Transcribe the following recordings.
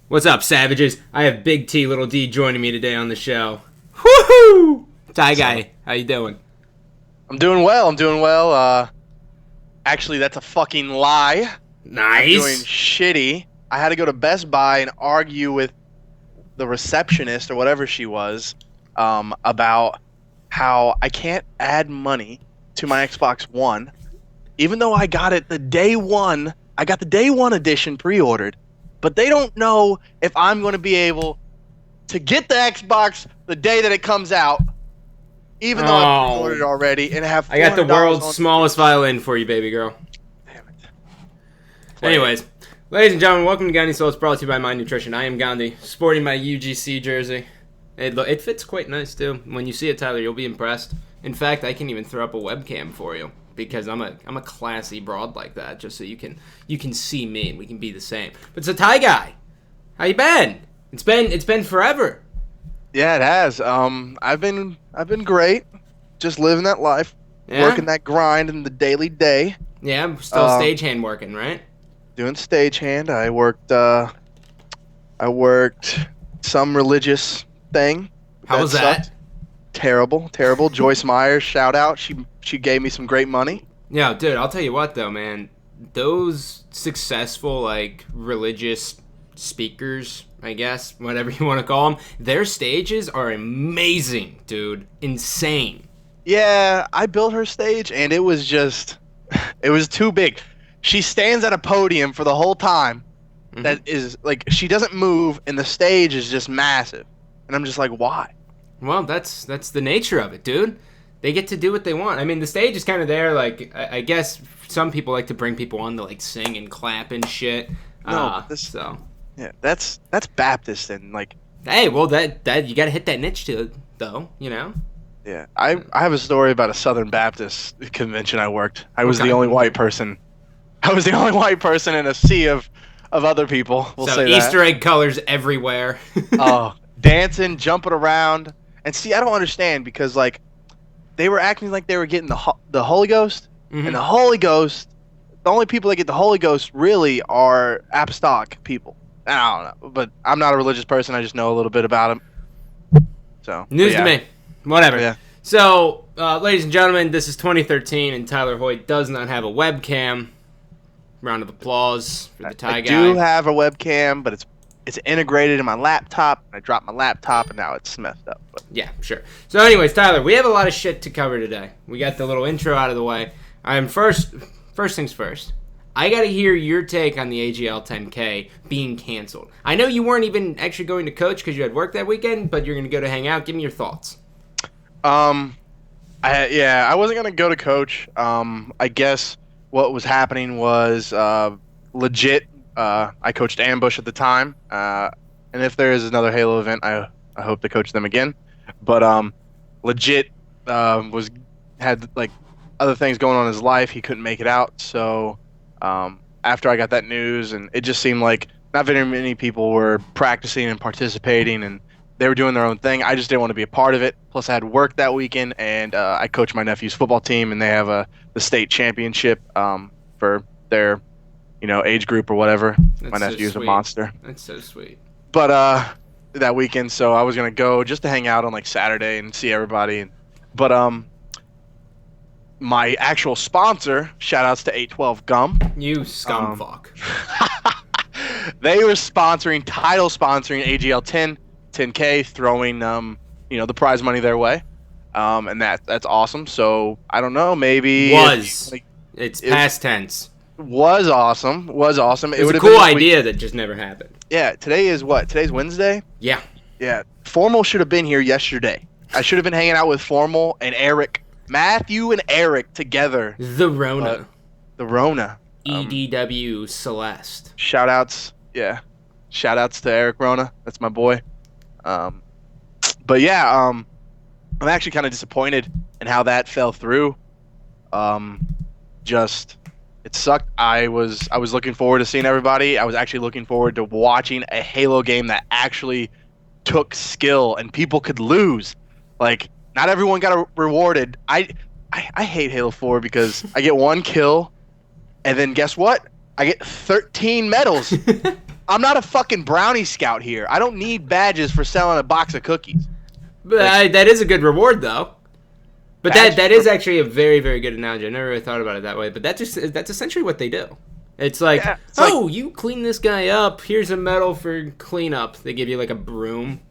What's up, savages? I have Big T, Little D joining me today on the show. Woohoo! Ty Guy, how you doing? I'm doing well. Actually, that's a fucking lie. I'm doing Nice. shitty. I had to go to Best Buy and argue with the receptionist or whatever she was about how I can't add money to my Xbox One, even though I got it the day one. I got the day one edition pre-ordered, but they don't know if I'm going to be able to get the Xbox the day that it comes out. Even though I pre-ordered it already and have $400 I got the world's on smallest violin for you, baby girl. Damn it. Anyways, ladies and gentlemen, welcome to Gandhi Soul. It's brought to you by My Nutrition. I am Gandhi, sporting my UGC jersey. It fits quite nice, too. When you see it, Tyler, you'll be impressed. In fact, I can even throw up a webcam for you because I'm a classy broad like that, just so you can see me and we can be the same. But so, Ty Guy, how you been? It's been forever. Yeah, it has. I've been great, just living that life, Yeah? working that grind in the daily day, Yeah, I'm still stagehand working, right? doing stagehand. I worked some religious thing. How was that? Sucked. Terrible. Joyce Myers, shout out. She gave me some great money. Yeah, dude, I'll tell you what though, man. Those successful like religious speakers, I guess, whatever you want to call them, their stages are amazing, dude. Insane. Yeah, I built her stage, and it was too big. She stands at a podium for the whole time. Mm-hmm. That is like she doesn't move, and the stage is just massive. And I'm just like, why? Well, that's the nature of it, dude. They get to do what they want. I mean, the stage is kind of there. Like, I guess some people like to bring people on to like sing and clap and shit. No, yeah, that's Baptist and like. Hey, well, that you got to hit that niche to though, you know. Yeah, I have a story about a Southern Baptist convention I worked. I was Okay. the only white person. I was the only white person in a sea of other people. We'll So say Easter egg colors everywhere. Oh, dancing, jumping around, and see, I don't understand because like they were acting like they were getting the Holy Ghost, Mhm. and the Holy Ghost. The only people that get the Holy Ghost really are apostolic people. I don't know, but I'm not a religious person. I just know a little bit about them. So News to me. Whatever. Yeah. So, ladies and gentlemen, this is 2013, and Tyler Hoyt does not have a webcam. Round of applause for the Ty I Guy. do have a webcam, but it's integrated in my laptop. I dropped my laptop, and now it's messed up. But Yeah, sure. So, anyways, Tyler, we have a lot of shit to cover today. We got the little intro out of the way. First things first. I got to hear your take on the AGL 10K being canceled. I know you weren't even actually going to coach because you had work that weekend, but you're going to go to hang out. Give me your thoughts. I wasn't gonna go to coach. I guess what was happening was legit. I coached Ambush at the time, and if there is another Halo event, I hope to coach them again. But legit had like other things going on in his life. He couldn't make it out. So after I got that news, and it just seemed like not very many people were practicing and participating, and they were doing their own thing. I just didn't want to be a part of it. Plus, I had work that weekend, and I coach my nephew's football team, and they have the state championship for their, age group or whatever. That's My so nephew's a sweet. monster. That's so sweet. But that weekend, so I was gonna go just to hang out on like Saturday and see everybody. But my actual sponsor, shout outs to 812 Gum. You scumfuck. They were title sponsoring AGL 10K, throwing the prize money their way, and that's awesome. So I don't know, maybe It's past tense. was awesome. It was would a have cool been idea that just never happened. Yeah, today is what? Today's Wednesday. Yeah. Yeah, Formal should have been here yesterday. I should have been hanging out with Formal and Eric, Matthew and Eric together. The Rona. The Rona. EDW Celeste. Shout outs to Eric Rona. That's my boy. But yeah, I'm actually kind of disappointed in how that fell through. It sucked. I was looking forward to seeing everybody. I was actually looking forward to watching a Halo game that actually took skill and people could lose. Like, not everyone got rewarded. I hate Halo 4 because I get one kill, and then guess what? I get 13 medals. I'm not a fucking brownie scout here. I don't need badges for selling a box of cookies. But Like, that is a good reward, though. But badges that for, is actually a very, very good analogy. I never really thought about it that way. But that's essentially what they do. It's like, yeah, it's like, oh, you clean this guy up. Here's a medal for cleanup. They give you like a broom.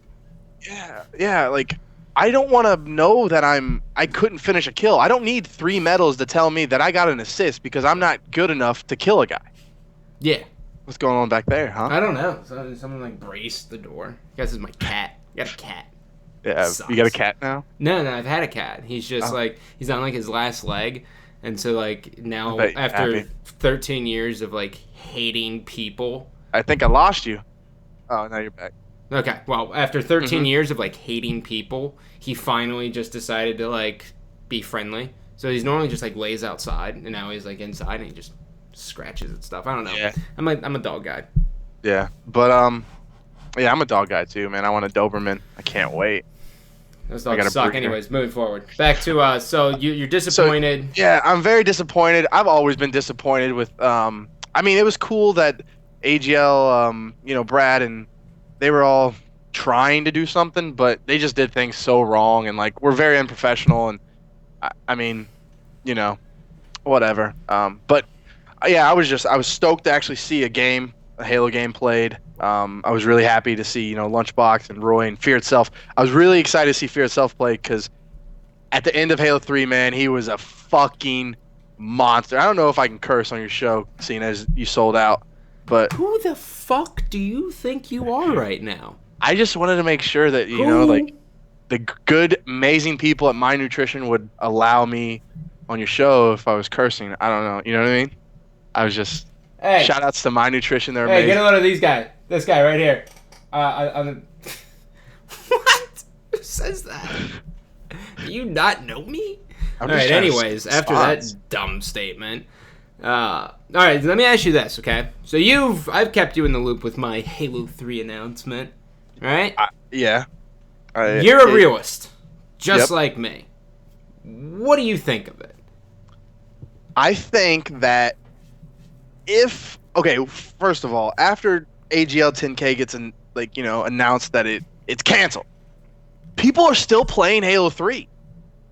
yeah, like I don't want to know that I couldn't finish a kill. I don't need 3 medals to tell me that I got an assist because I'm not good enough to kill a guy. Yeah. What's going on back there, huh? I don't know. Someone like braced the door. I guess it's my cat. I got a cat. Yeah, you got a cat now? No, I've had a cat. He's just like, he's on like his last leg. And so like now after 13 years of like hating people. I think I lost you. Oh, now you're back. Okay, well, after 13 years of like hating people, he finally just decided to like be friendly. So he's normally just like lays outside, and now he's like inside and he just scratches at stuff. I don't know. Yeah. I'm a dog guy. Yeah, but yeah, I'm a dog guy too, man. I want a Doberman. I can't wait. Those dogs suck. Anyways, moving forward. Back to so you're disappointed. So, yeah, I'm very disappointed. I've always been disappointed with I mean, it was cool that AGL Brad and they were all trying to do something, but they just did things so wrong and like we're very unprofessional and I mean, whatever. But yeah, I was stoked to actually see a Halo game played. I was really happy to see, Lunchbox and Roy and Fear Itself. I was really excited to see Fear Itself play because at the end of Halo 3, man, he was a fucking monster. I don't know if I can curse on your show, seeing as you sold out, but who the fuck do you think you are right now? I just wanted to make sure that, like the good, amazing people at My Nutrition would allow me on your show if I was cursing. I don't know. You know what I mean? I was just... Hey. Shout outs to My Nutrition. They're amazing. Hey, get a load of these guys. This guy right here. What? Who says that? Do you not know me? All right, anyways, after that dumb statement. All right, let me ask you this, okay? So I've kept you in the loop with my Halo 3 announcement, right? Yeah. You're a realist, just like me. What do you think of it? I think that first of all, after AGL 10K gets announced that it's canceled, people are still playing Halo 3.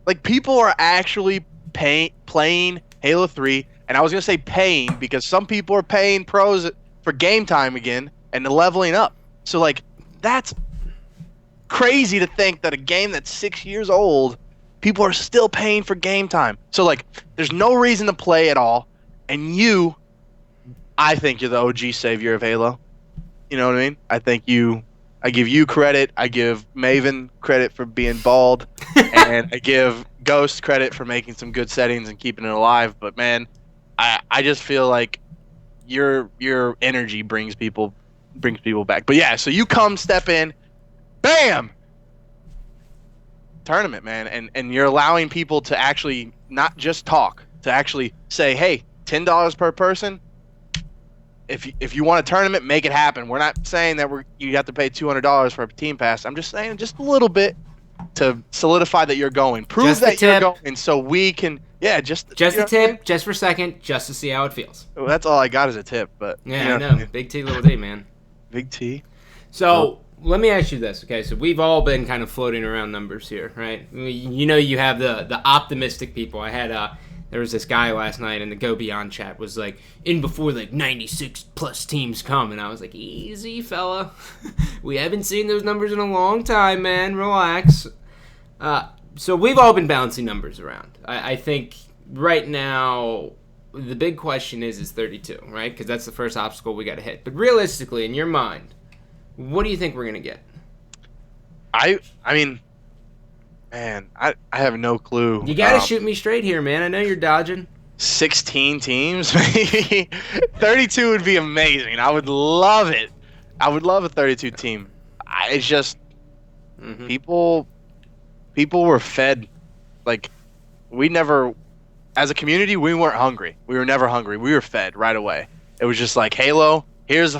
Like, people are actually playing Halo 3, and I was gonna say paying because some people are paying pros for game time again and leveling up. So like, that's crazy to think that a game that's 6 years old, people are still paying for game time. So like, there's no reason to play at all, and I think you're the OG savior of Halo. You know what I mean? I give you credit. I give Maven credit for being bald, and I give Ghost credit for making some good settings and keeping it alive. But man, I just feel like your energy brings people back. But yeah, so you step in, bam, tournament, man, and you're allowing people to actually not just talk, to actually say, hey, $10 per person. If you want a tournament, make it happen. We're not saying that you have to pay $200 for a team pass. I'm just saying just a little bit to solidify that you're going. Prove that you're going so we can just a tip, just for a second, just to see how it feels. Well, that's all I got as a tip, but yeah, I know. Big T, little D, man. Big T. So let me ask you this, okay? So we've all been kind of floating around numbers here, right? You have the optimistic people. I had there was this guy last night in the Go Beyond chat was like, in before like 96 plus teams come, and I was like, easy fella. We haven't seen those numbers in a long time, man. Relax. So we've all been bouncing numbers around. I think right now the big question is 32, right? Because that's the first obstacle we got to hit. But realistically, in your mind, what do you think we're going to get? I mean, man, I have no clue. You got to shoot me straight here, man. I know you're dodging. 16 teams, maybe. 32 would be amazing. I would love it. I would love a 32 team. It's just people were fed. Like, we never, as a community, we weren't hungry. We were never hungry. We were fed right away. It was just like, Halo, here's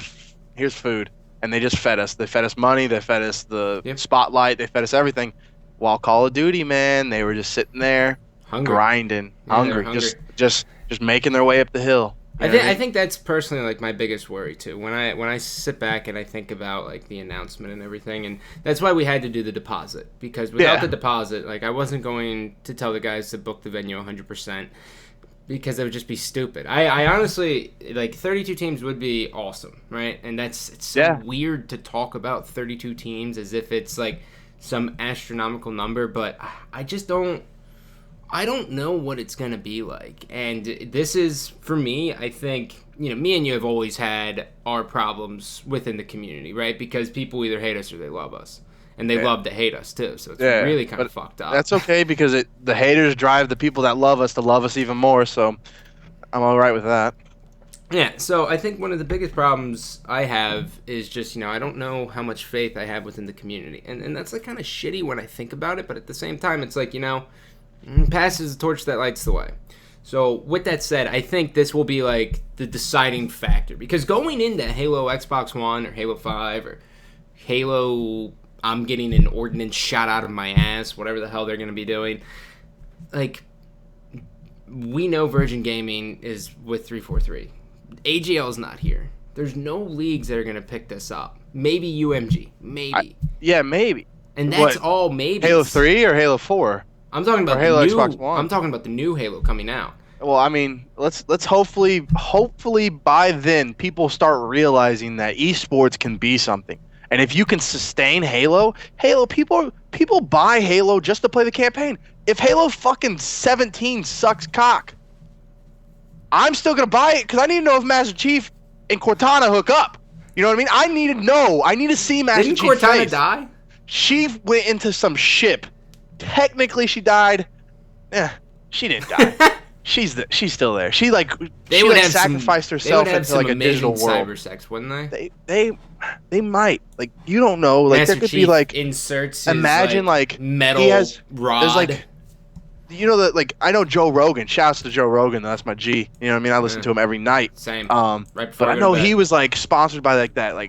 food. And they just fed us. They fed us money. They fed us the spotlight. They fed us everything. While Call of Duty, man, they were just sitting there, grinding, hungry, just making their way up the hill. You know what I I mean? think that's personally like my biggest worry too. When I sit back and I think about like the announcement and everything, and that's why we had to do the deposit, because without the Yeah, deposit, like I wasn't going to tell the guys to book the venue 100%, because it would just be stupid. I honestly like 32 teams would be awesome, right? And it's so yeah. weird to talk about 32 teams as if it's like some astronomical number, but I just don't. I don't know what it's going to be like. And this is, for me, I think, me and you have always had our problems within the community, right? Because people either hate us or they love us. And they Yeah. love to hate us, too. So it's Yeah, really kind of but fucked up. that's okay because the haters drive the people that love us to love us even more. So I'm all right with that. Yeah, so I think one of the biggest problems I have is just, I don't know how much faith I have within the community. And that's like kind of shitty when I think about it. But at the same time, it's like, passes the torch that lights the way. So with that said, I think this will be like the deciding factor, because going into Halo Xbox One or Halo 5 or Halo, I'm getting an ordnance shot out of my ass, whatever the hell they're going to be doing. Like, we know Virgin Gaming is with 343. AGL is not here. There's no leagues that are going to pick this up. Maybe UMG, maybe. Yeah, maybe. And that's What? all maybe. Halo 3 or Halo 4? I'm talking about Or Halo the new. Xbox One. I'm talking about the new Halo coming out. Well, I mean, let's hopefully by then people start realizing that esports can be something. And if you can sustain Halo people buy Halo just to play the campaign. If Halo fucking 17 sucks cock, I'm still gonna buy it because I need to know if Master Chief and Cortana hook up. You know what I mean? I need to know. I need to see Master Didn't Chief Cortana face. die? She went into some ship. Technically, she died. She didn't die. She's still there. She sacrificed herself into like a digital world. Cyber sex, wouldn't they? They might, like, you don't know, like Master there could Chief be like inserts his, imagine like metal he has rod. there's like that, like, I know Joe Rogan. Shouts to Joe Rogan. That's my G. You know what I mean? I listen to him every night. Same. Right before But I go know to bed. he was like sponsored by that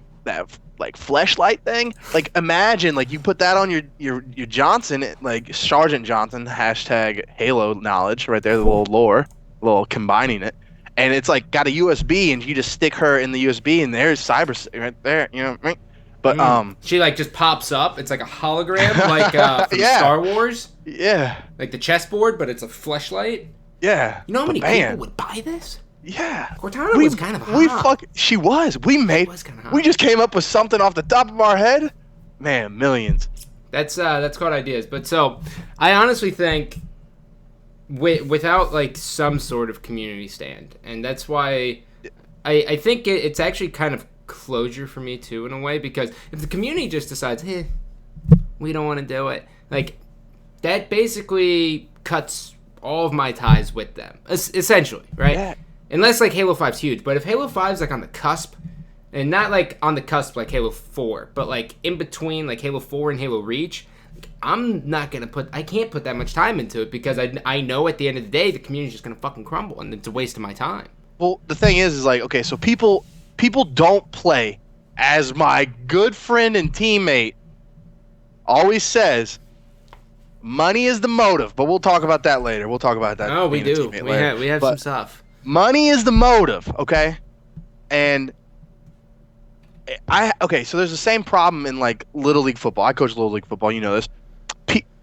fleshlight thing. Like, imagine like you put that on your Johnson, like Sergeant Johnson hashtag Halo knowledge right there, the little lore, little combining it, and it's like got a USB, and you just stick her in the USB, and there's cyber right there. You know what I mean? But she like just pops up. It's like a hologram, like from Yeah. Star Wars, yeah, like the chessboard, but it's a fleshlight. yeah. You know how But many man, people would buy this? Yeah. Cortana was kind of hot. She was. We was kinda hot. We just came up with something off the top of our head. Man, millions. That's called ideas. But so, I honestly think without like some sort of community stand, and that's why I think it's actually kind of closure for me too in a way, because if the community just decides, hey, we don't want to do it, like that basically cuts all of my ties with them, essentially, right? Yeah. Unless like Halo 5's huge, but if Halo 5's like on the cusp, and not like on the cusp like Halo 4, but like in between like Halo 4 and Halo Reach, like, I can't put that much time into it, because I know at the end of the day the community's just gonna fucking crumble, and it's a waste of my time. Well, the thing is like, okay, so people don't play, as my good friend and teammate always says, money is the motive, but we'll talk about that later. We'll talk about that. Oh, we do. We have But some stuff. money is the motive, okay? And so there's the same problem in like Little League football. I coach Little League football, you know this.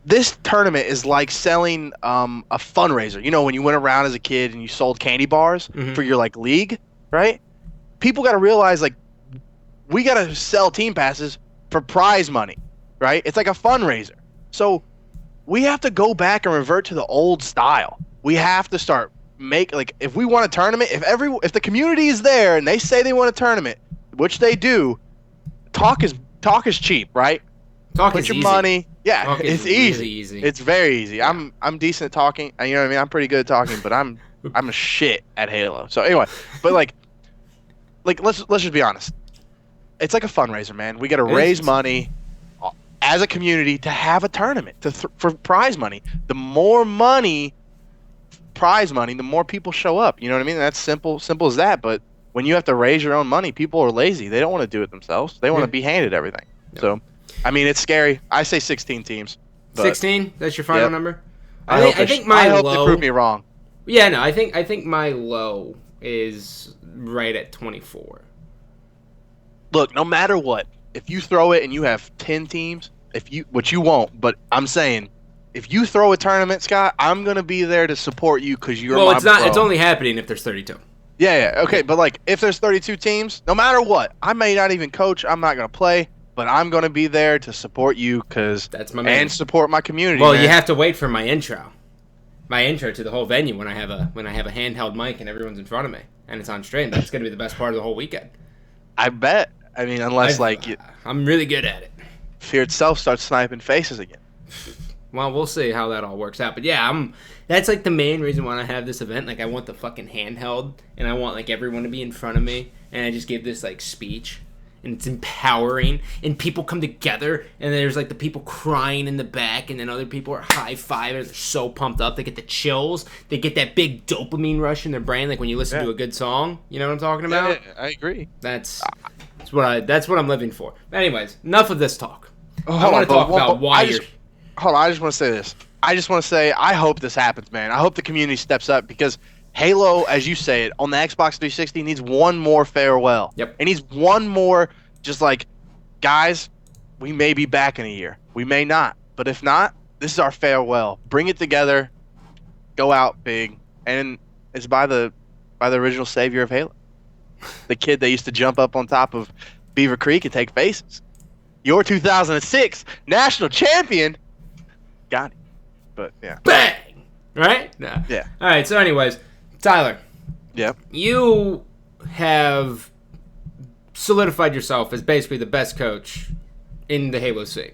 This tournament is like selling a fundraiser. You know, when you went around as a kid and you sold candy bars for your like league, right? People got to realize like we got to sell team passes for prize money, right? It's like a fundraiser. So we have to go back and revert to the old style. We have to start if we want a tournament, if the community is there and they say they want a tournament, which they do, talk is cheap, right? Put your money. Yeah, Talk it's is really easy. easy. It's very easy. Yeah. I'm decent at talking. You know what I mean? I'm pretty good at talking, but I'm a shit at Halo. So anyway, but like let's just be honest. It's like a fundraiser, man. We got to raise money as a community to have a tournament for prize money. The more prize money, the more people show up. You know what I mean? That's simple as that. But when you have to raise your own money, people are lazy. They don't want to do it themselves. They want to be handed everything. Yeah. So, I mean, it's scary. I say 16 teams. 16? That's your final number? I hope they prove me wrong. Yeah, no, I think my low is right at 24. Look, no matter what, if you throw it and you have 10 teams, which you won't, but I'm saying, if you throw a tournament, Scott, I'm gonna be there to support you because you're my it's not. bro. It's only happening if there's 32. Yeah, okay, but like if there's 32 teams, no matter what, I may not even coach, I'm not gonna play, but I'm gonna be there to support you because that's my man. And support my community. Well, man. you have to wait for my intro to the whole venue when I have a handheld mic and everyone's in front of me and it's on stream. That's gonna be the best part of the whole weekend. I bet. I mean, unless I'm really good at it. Fear itself starts sniping faces again. Well, we'll see how that all works out. But yeah, that's like the main reason why I have this event. Like, I want the fucking handheld, and I want like everyone to be in front of me, and I just give this like speech, and it's empowering, and people come together, and there's like the people crying in the back, and then other people are high-fiving. They're so pumped up. They get the chills. They get that big dopamine rush in their brain, like when you listen to a good song. You know what I'm talking about? Yeah, I agree. That's what I'm living for. Anyways, enough of this talk. I want to talk about why you're... Hold on, I just want to say this. I just want to say I hope this happens, man. I hope the community steps up because Halo, as you say it, on the Xbox 360 needs one more farewell. Yep. It needs one more, just like, guys, we may be back in a year. We may not. But if not, this is our farewell. Bring it together. Go out big. And it's by the original savior of Halo. The kid that used to jump up on top of Beaver Creek and take faces. Your 2006 national champion, Gandhi. But yeah. Bang! Right? No. Yeah. All right. So, anyways, Tyler. Yep. You have solidified yourself as basically the best coach in the Halo scene.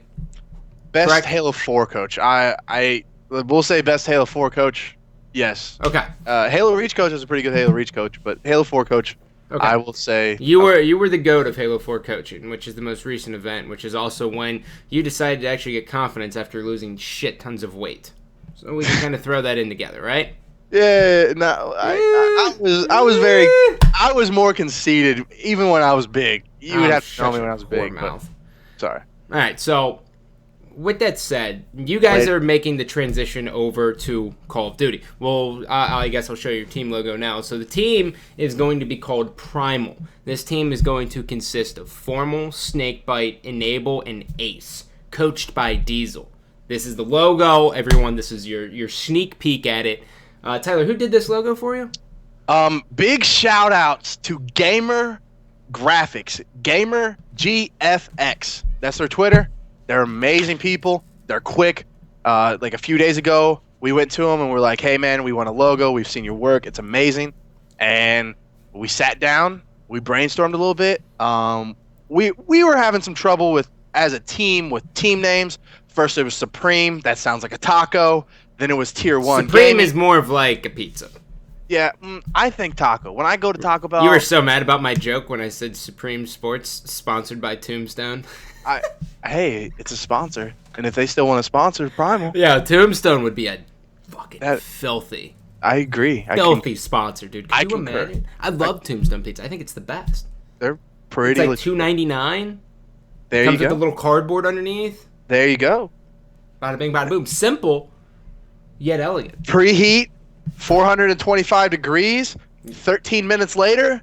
Best Correct? Halo 4 coach. I will say best Halo 4 coach. Yes. Okay. Halo Reach coach is a pretty good Halo Reach coach, but Halo 4 coach, Okay. I will say you were the GOAT of Halo 4 coaching, which is the most recent event, which is also when you decided to actually get confidence after losing shit tons of weight. So we can kind of throw that in together, right? Yeah, no, I was more conceited even when I was big. You would have to tell me when I was big. But, sorry. All right, so with that said, you guys are making the transition over to Call of Duty. Well, I guess I'll show you your team logo now. So the team is going to be called Primal. This team is going to consist of Formal, Snakebite, Enable, and Ace, coached by Diesel. This is the logo, everyone. This is your sneak peek at it. Tyler, who did this logo for you? Big shout outs to Gamer Graphics, Gamer GFX. That's their Twitter. They're amazing people. They're quick. Like a few days ago, we went to them and we're like, "Hey man, we want a logo. We've seen your work. It's amazing." And we sat down. We brainstormed a little bit. We were having some trouble as a team with team names. First it was Supreme. That sounds like a taco. Then it was Tier 1. Supreme Gaming. is more of like a pizza. Yeah, I think taco. When I go to Taco Bell... You were so mad about my joke when I said Supreme Sports, sponsored by Tombstone. Hey, it's a sponsor. And if they still want to sponsor Primal... Yeah, Tombstone would be a fucking filthy... I agree. Filthy sponsor, dude. Could I you concur. imagine? I love Tombstone Pizza. I think it's the best. They're pretty... It's like $2.99. There Comes you go. with a little cardboard underneath. There you go. Bada bing, bada boom. Simple, yet elegant. Preheat, 425 degrees, 13 minutes later,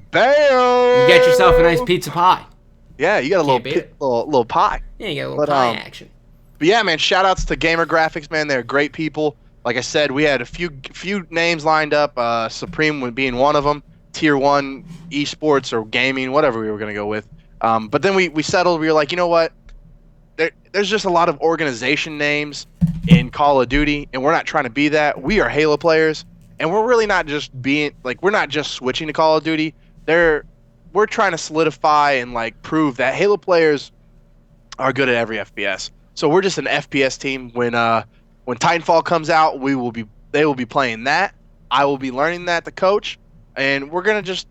bam! You get yourself a nice pizza pie. Yeah, you got a little pie. Yeah, you got a little pie action. But yeah, man, shout outs to Gamer Graphics, man. They're great people. Like I said, we had a few names lined up, Supreme being one of them, Tier 1 esports or gaming, whatever we were going to go with. But then we settled. We were like, you know what? There's just a lot of organization names in Call of Duty, and we're not trying to be that. We are Halo players, and we're really not just we're not just switching to Call of Duty. We're trying to solidify and like prove that Halo players are good at every FPS. So we're just an FPS team. When Titanfall comes out, they will be playing that. I will be learning that to coach, and we're gonna just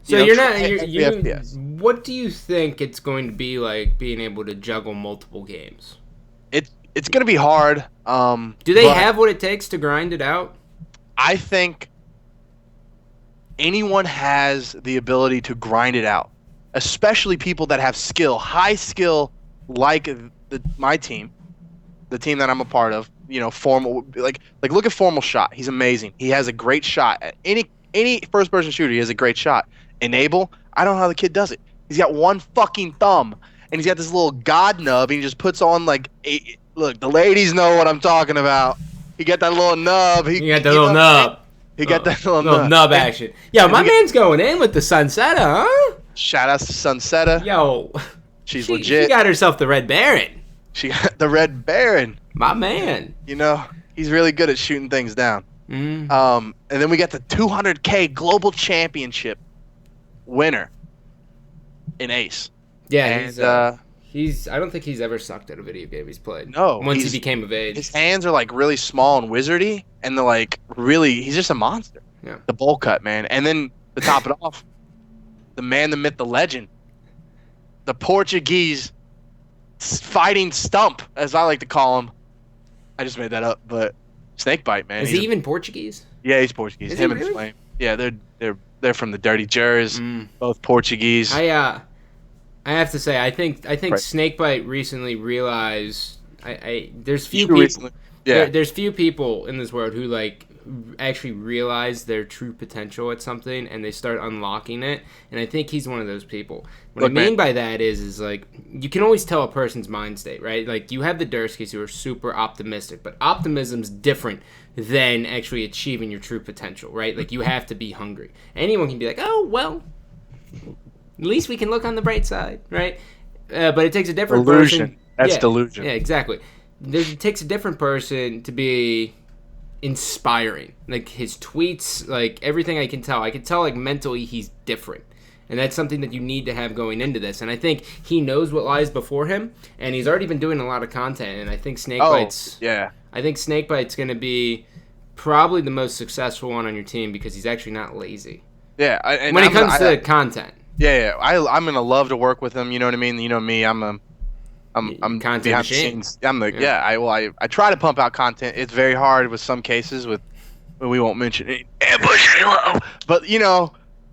So what do you think it's going to be like being able to juggle multiple games? It's going to be hard. Do they have what it takes to grind it out? I think anyone has the ability to grind it out, especially people that have skill, high skill, like my team, the team that I'm a part of. formal like look at formal shot. He's amazing. He has a great shot at any first person shooter. He has a great shot. Enable, I don't know how the kid does it. He's got one fucking thumb and he's got this little god nub and he just puts on look, the ladies know what I'm talking about. He got that little nub. He got the little nub. He got that little nub action. Yo, my man's going in with the Sunsetta, huh? Shout outs to Sunsetta. Yo, she's legit. She got herself the Red Baron. She got the Red Baron. My man. He's really good at shooting things down. Mm. And then we got the 200K Global Championship winner in Ace. Yeah, and he's. I don't think he's ever sucked at a video game he's played. No, once he became of age. His hands are like really small and wizardy, and they're like really. He's just a monster. Yeah. The bowl cut, man, and then to top it off, the man, the myth, the legend, the Portuguese fighting stump, as I like to call him. I just made that up, but Snakebite, man. Is he even Portuguese? Yeah, he's Portuguese. Is Him he and his really? flame. Yeah, they're from the Dirty Jers, both Portuguese. I have to say, I think Right. Snakebite recently realized. There's few True, people. recently. Yeah. There's few people in this world who like actually realize their true potential at something and they start unlocking it. And I think he's one of those people. What I mean by that is like you can always tell a person's mind state, right? Like you have the Durskis who are super optimistic, but optimism's different than actually achieving your true potential, right? Like you have to be hungry. Anyone can be like, oh well, at least we can look on the bright side, right? But it takes a different Delusion. person. That's delusion. Yeah, exactly. It takes a different person to be inspiring. Like his tweets, like everything I can tell like mentally he's different. And that's something that you need to have going into this. And I think he knows what lies before him, and he's already been doing a lot of content. And I think Snakebite's going to be probably the most successful one on your team because he's actually not lazy. Yeah, when it comes to content. Yeah, I'm gonna love to work with him. You know what I mean? You know me, I'm content behind machine. the scenes. I try to pump out content. It's very hard with some cases we won't mention it. Ambush Halo. But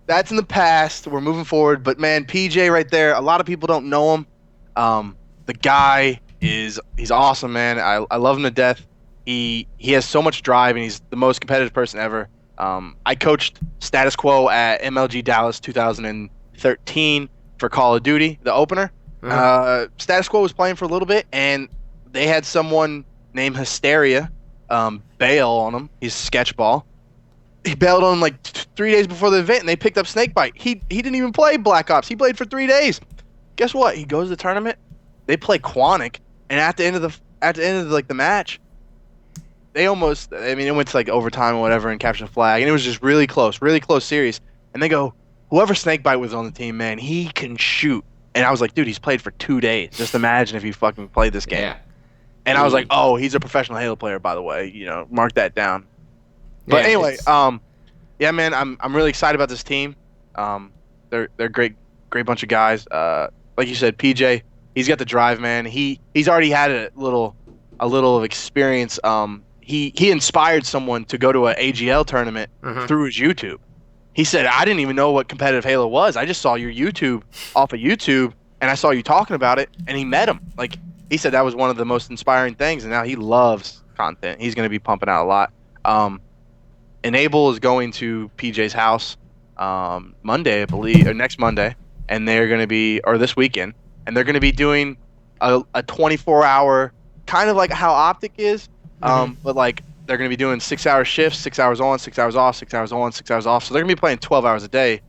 that's in the past. We're moving forward. But man, PJ right there. A lot of people don't know him. The guy he's awesome, man. I love him to death. He has so much drive and he's the most competitive person ever. I coached Status Quo at MLG Dallas 2013 for Call of Duty, the opener. Status Quo was playing for a little bit, and they had someone named Hysteria bail on him. He's sketchball. He bailed on him like 3 days before the event, and they picked up Snakebite. He didn't even play Black Ops. He played for 3 days. Guess what? He goes to the tournament. They play Quantic, and at the end of the match, they almost. I mean, it went to like overtime or whatever, and captured the flag, and it was just really close series. And they go, whoever Snakebite was on the team, man, he can shoot. And I was like, dude, he's played for 2 days. Just imagine if he fucking played this game. Yeah. And I was like, oh, he's a professional Halo player, by the way. Mark that down. But anyway, yeah, man, I'm really excited about this team. They're great bunch of guys. Like you said, PJ, he's got the drive, man. He's already had a little of experience. He inspired someone to go to an AGL tournament through his YouTube. He said, I didn't even know what competitive Halo was. I just saw your YouTube off of YouTube, and I saw you talking about it, and he met him. Like, he said that was one of the most inspiring things, and now he loves content. He's going to be pumping out a lot. Enable is going to PJ's house Monday, I believe, or next Monday, and they're going to be, or this weekend, and they're going to be doing a 24-hour, kind of like how Optic is, but like, they're going to be doing 6-hour shifts, 6 hours on, 6 hours off, 6 hours on, 6 hours off. So they're going to be playing 12 hours a day,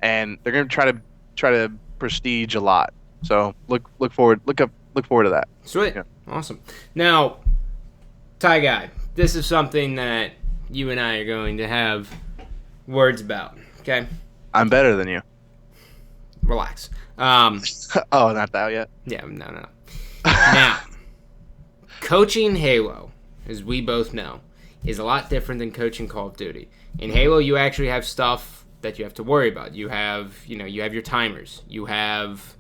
and they're going to try to prestige a lot. So look forward to that. Sweet, yeah. Awesome. Now, Ty Guy, this is something that you and I are going to have words about. Okay. I'm better than you. Relax. Oh, not that yet. Yeah, no. Now, coaching Halo, as we both know, is a lot different than coaching Call of Duty. In Halo, you actually have stuff that you have to worry about. You have your timers. You have,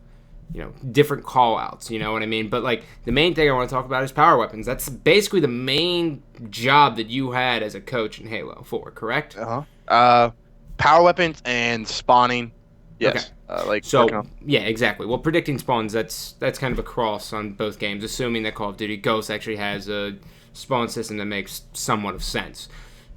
different call-outs, you know what I mean? But, like, the main thing I want to talk about is power weapons. That's basically the main job that you had as a coach in Halo 4, correct? Power weapons and spawning Okay. Yes, like working So on. yeah, exactly. Well, predicting spawns, that's kind of a cross on both games, assuming that Call of Duty Ghosts actually has a spawn system that makes somewhat of sense.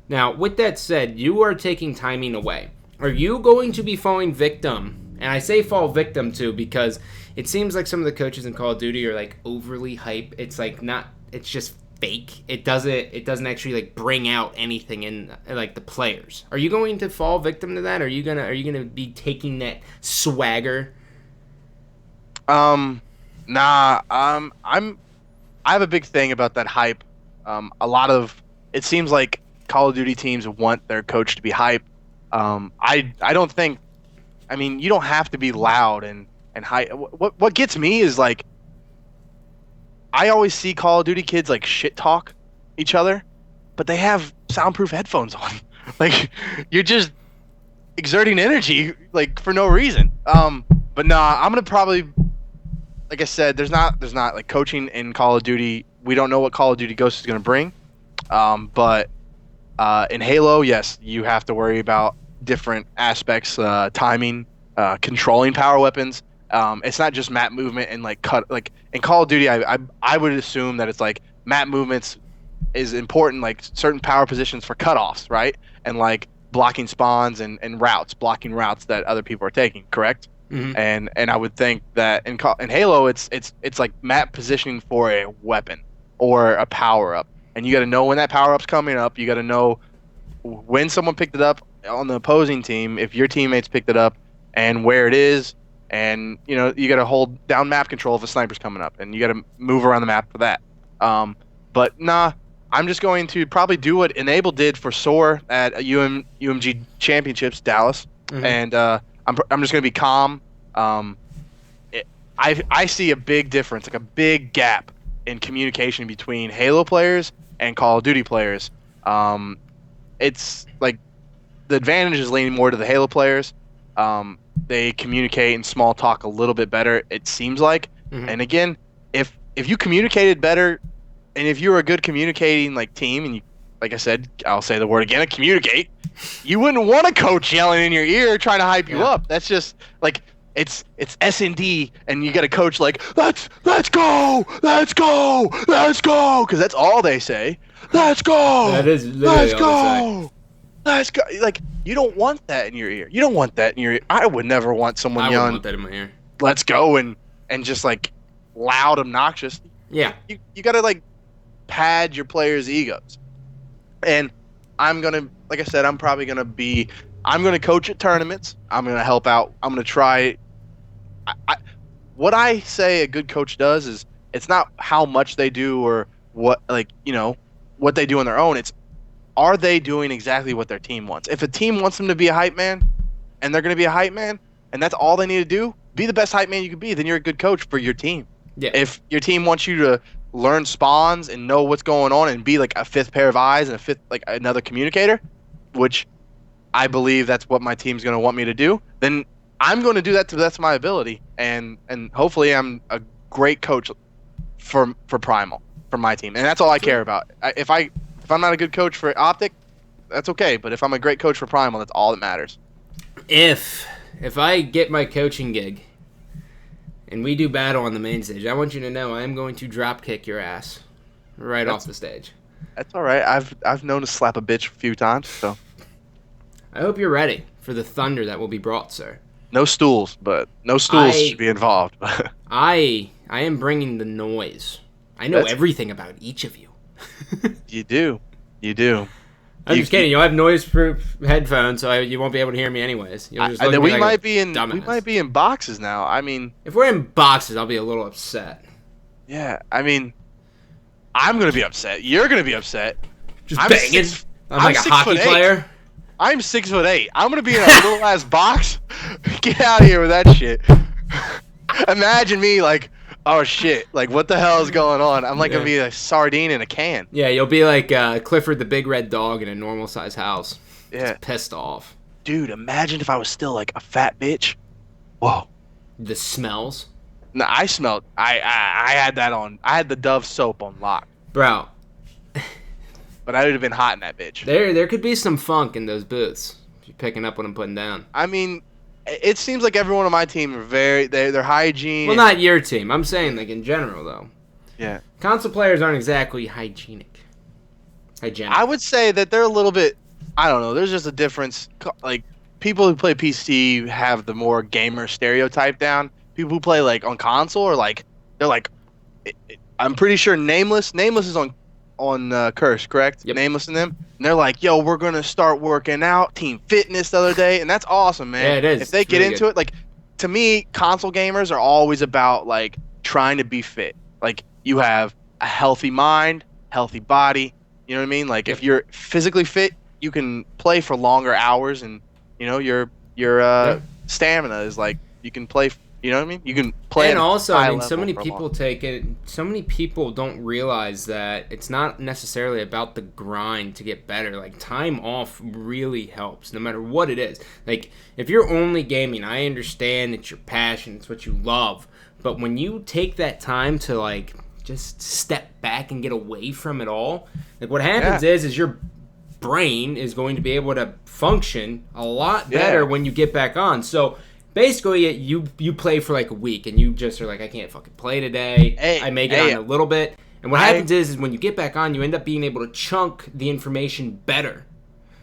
Now, with that said, you are taking timing away. Are you going to be falling victim? And I say fall victim too because it seems like some of the coaches in Call of Duty are like overly hype. It's like not. It's just fake. It doesn't actually like bring out anything in like the players. Are you going to fall victim to that? Are you gonna be taking that swagger? Um, nah. I have a big thing about that hype. A lot of it seems like Call of Duty teams want their coach to be hype. I don't think. I mean, you don't have to be loud and hype. What gets me is like I always see Call of Duty kids like shit talk each other, but they have soundproof headphones on. Like you're just exerting energy like for no reason. But nah, I'm gonna probably like I said, there's not like coaching in Call of Duty. We don't know what Call of Duty Ghost is gonna bring. But in Halo, yes, you have to worry about different aspects, timing, controlling power weapons. It's not just map movement and like cut. Like in Call of Duty, I would assume that it's like map movements is important, like certain power positions for cutoffs, right? And like blocking spawns and routes, blocking routes that other people are taking. Correct? Mm-hmm. And I would think that in Halo, it's like map positioning for a weapon or a power up, and you got to know when that power up's coming up. You got to know when someone picked it up on the opposing team, if your teammates picked it up, and where it is, and you got to hold down map control if a sniper's coming up, and you got to move around the map for that. But nah, I'm just going to probably do what Enable did for Soar at UMG Championships Dallas, Mm-hmm. and I'm just going to be calm. Um, I see a big difference, like a big gap in communication between Halo players and Call of Duty players. Um, it's like the advantage is leaning more to the Halo players. They communicate and small talk a little bit better, it seems like. Mm-hmm. And again, if you communicated better, and if you were a good communicating like team, and you, like I said, I'll say the word again, communicate. You wouldn't want a coach yelling in your ear trying to hype you Yeah. up. That's just like it's S&D, and you got a coach like let's go, let's go, let's go, because that's all they say. Let's go, That is literally let's all they say. go, let's go. Like you don't want that in your ear. You don't want that in your ear. I would never want someone I wouldn't yelling want that in my ear. let's go and just like loud, obnoxious. Yeah. You got to like pad your players' egos. And I'm gonna, like I said, I'm gonna coach at tournaments. I'm gonna help out. I'm gonna try. What I say a good coach does is it's not how much they do or what, like, what they do on their own. It's are they doing exactly what their team wants? If a team wants them to be a hype man and they're gonna be a hype man and that's all they need to do, be the best hype man you can be, then you're a good coach for your team. Yeah. If your team wants you to learn spawns and know what's going on and be like a fifth pair of eyes and a fifth, like another communicator, which I believe that's what my team's going to want me to do, then I'm going to do that to the best of my ability, and hopefully I'm a great coach for Primal, for my team, and that's all I care about. If I'm not a good coach for Optic, that's okay, but if I'm a great coach for Primal, that's all that matters. If I get my coaching gig and we do battle on the main stage, I want you to know I am going to drop kick your ass right off the stage. That's all right. I've known to slap a bitch a few times, so I hope you're ready for the thunder that will be brought, sir. no stools should be involved. I am bringing the noise. I know everything about each of you. You do. I'm just kidding. You'll have noise-proof headphones, so you won't be able to hear me anyways. You'll just look at me we like might a be in dumbass. we might be in boxes now. I mean, If we're in boxes, I'll be a little upset. yeah. I mean, I'm gonna be upset. You're gonna be upset. Just I'm banging. I'm like a hockey 6'8". player. I'm 6'8". I'm gonna be in a little ass box. Get out of here with that shit. Imagine me like, oh shit, like what the hell is going on? I'm like gonna be a sardine in a can. Yeah, you'll be like Clifford the Big Red Dog in a normal-sized house. Yeah, Just pissed off. dude. Imagine if I was still like a fat bitch. Whoa. The smells. No, I smelled. I had that on. I had the Dove soap on lock, Bro, but I would have been hot in that bitch. there could be some funk in those boots. If you're picking up what I'm putting down. I mean, it seems like everyone on my team are their hygiene. Well, not your team. I'm saying like in general though. Yeah. Console players aren't exactly hygienic. I would say that they're a little bit. I don't know. There's just a difference. Like people who play PC have the more gamer stereotype down. People who play like on console are like they're like. I'm pretty sure Nameless. Nameless is on Curse, correct? Yep. Nameless and them. And they're like, yo, we're gonna start working out, team fitness the other day, and that's awesome, man. Yeah, it is. If they It's get really into good. it, like to me, console gamers are always about like trying to be fit. Like you have a healthy mind, healthy body. You know what I mean? Like Yep. if you're physically fit, you can play for longer hours, and you know your Yeah. stamina is like you can play. You know what I mean? You can play. And at a also, high I mean, so level many for a people long- take it. So many people don't realize that it's not necessarily about the grind to get better. Like time off really helps, no matter what it is. Like if you're only gaming, I understand it's your passion, it's what you love. But when you take that time to like just step back and get away from it all, like what happens is your brain is going to be able to function a lot better Yeah. when you get back on. So basically, you play for like a week and you just are like, I can't fucking play today. I may get on a little bit. And what happens is when you get back on, you end up being able to chunk the information better.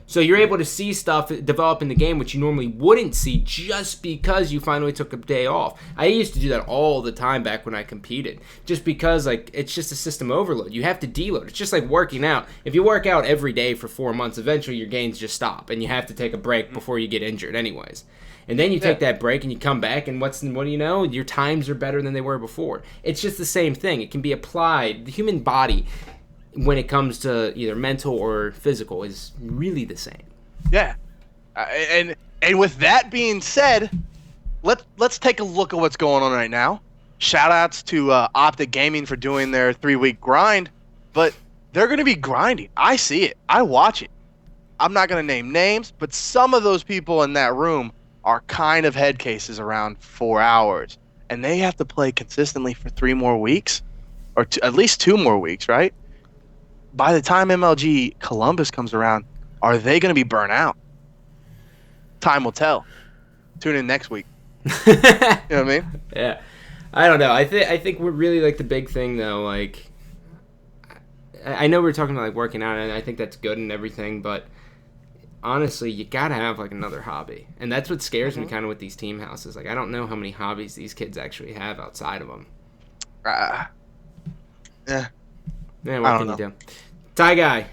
So you're able to see stuff develop in the game which you normally wouldn't see just because you finally took a day off. I used to do that all the time back when I competed. Just because like it's just a system overload. You have to deload. It's just like working out. If you work out every day for 4 months, eventually your gains just stop and you have to take a break before you get injured anyways. And then you take that break and you come back and what do you know? Your times are better than they were before. It's just the same thing. It can be applied. The human body, when it comes to either mental or physical, is really the same. Yeah, and with that being said, let's take a look at what's going on right now. Shout outs to Optic Gaming for doing their 3-week grind, but they're going to be grinding. I see it. I watch it. I'm not going to name names, but some of those people in that room are kind of head cases around 4 hours, and they have to play consistently for 3 more weeks, or at least 2 more weeks, right? By the time MLG Columbus comes around, are they going to be burnt out? Time will tell. Tune in next week. You know what I mean? Yeah, I don't know. I think we're really like the big thing though. Like, I know we're talking about like working out, and I think that's good and everything, but honestly, you gotta have like another hobby, and that's what scares me kind of with these team houses. Like, I don't know how many hobbies these kids actually have outside of them. Yeah. Man, what I can don't you do? Ty Guy,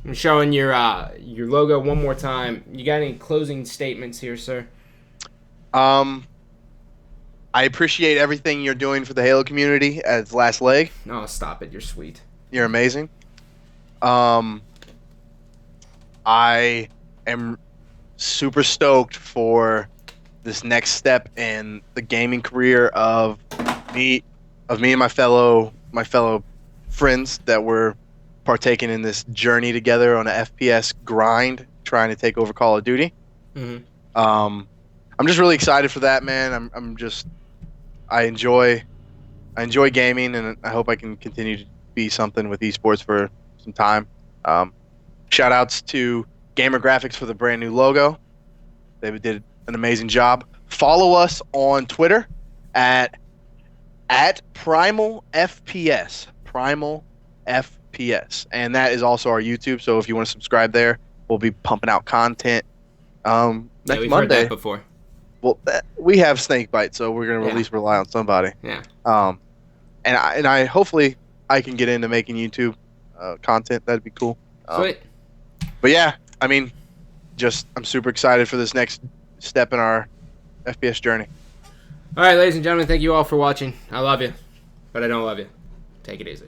I'm showing your logo one more time. You got any closing statements here, sir? I appreciate everything you're doing for the Halo community at its last leg. No, stop it. You're sweet. You're amazing. I am super stoked for this next step in the gaming career of me and my fellow friends that were partaking in this journey together on a FPS grind, trying to take over Call of Duty. Mm-hmm. I'm just really excited for that, man. I enjoy gaming, and I hope I can continue to be something with esports for some time. Shout outs to Gamer Graphics for the brand new logo. They did an amazing job. Follow us on Twitter at Primal FPS. Primal FPS. And that is also our YouTube. So if you want to subscribe there, we'll be pumping out content next we've Monday. heard that before. Well, we have Snakebite, so we're gonna at least rely on somebody. Yeah. And I hopefully I can get into making YouTube content. That'd be cool. Sweet. But yeah, I mean, I'm super excited for this next step in our FPS journey. All right, ladies and gentlemen, thank you all for watching. I love you, but I don't love you. Take it easy.